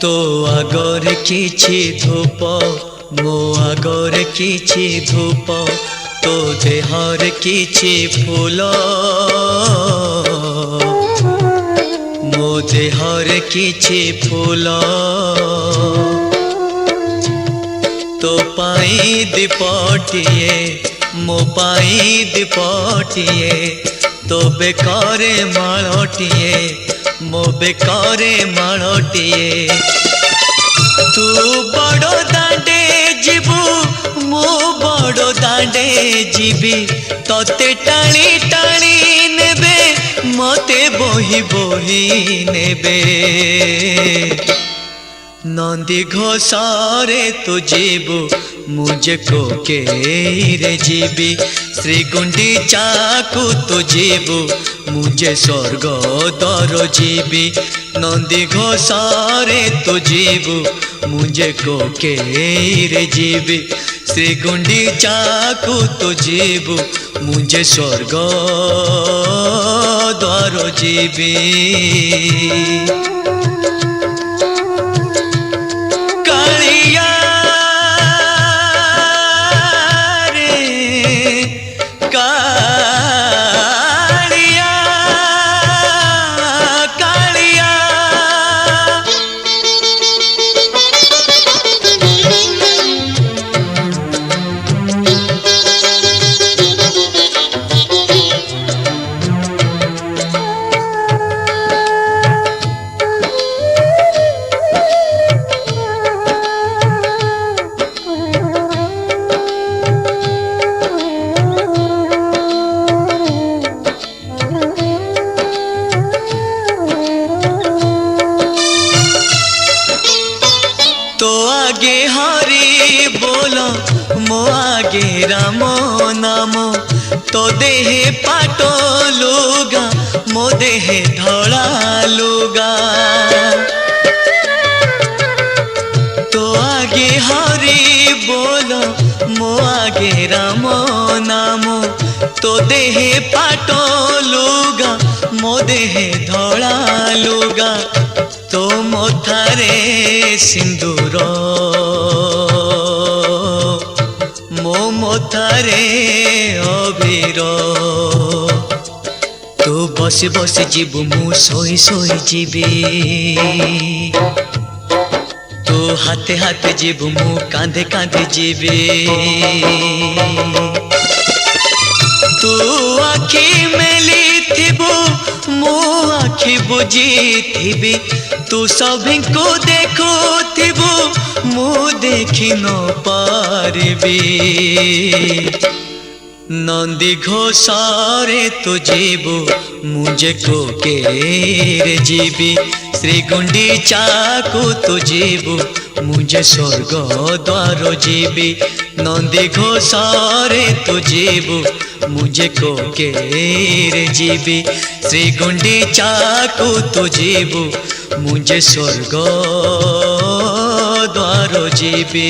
तो आगरे किछि धूप मो आगरे किछि धूप तो देहर किछि फूल मो देहर किछि फूल तो पाई दीपटिए मो पाई दीपटिए तो बेकारे माळटिए मो बेकारे माळटिए तू बड़ो दांडे जीवु मो बड़ो दांडे जीवी तोते टाणी टाणी नेबे मते बोही बोही नेबे नंदी घोषारे तू जीवु मुझे को के जीवी श्री गुंडीचा को तू जीवु मुझे स्वर्ग दर जीवी नंदी घोषारे तू जीवु मुझे को के जीवी श्री गुंडीचा को तू जीवु मुझे स्वर्ग द्वार जीवी आगे हरि बोलो मो आगे राम नाम तो देहे पाटो लुगा मो देहे धड़ा लुगा तो आगे हरि बोलो मो आगे राम नाम तो देहे पाटो लुगा मो देहे धड़ा लुगा तो मोथारे सिंदूर मो मोथारे अबीर तो बस बस जीवु मु सोई सोई जीवी तो हाथे हाथे जीवु मु कांधे कांधे जीवी तू आखि मेली थिबु मो आखि बुझी थिबी तू सभी को देखो थिबु मु देखी न पारबी नंदी घोषारे तू जीवु मुझे को के जीवी श्री गुंडीचा को तू जीवु मुझे स्वर्ग द्वार जीवी नंदी घोषारे तू जीवु मुझे को के जीवी श्री गुंडीचा को तू जीवु मुझे स्वर्ग द्वार जीवी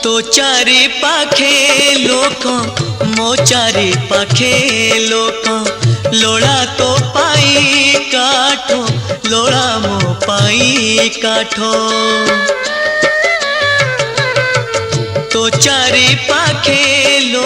तो चारि पाखे लोक मो चारि पाखे लोक लोड़ा तो पाई काठो लोड़ा मो पाई काठो तो चारि पाखे लोक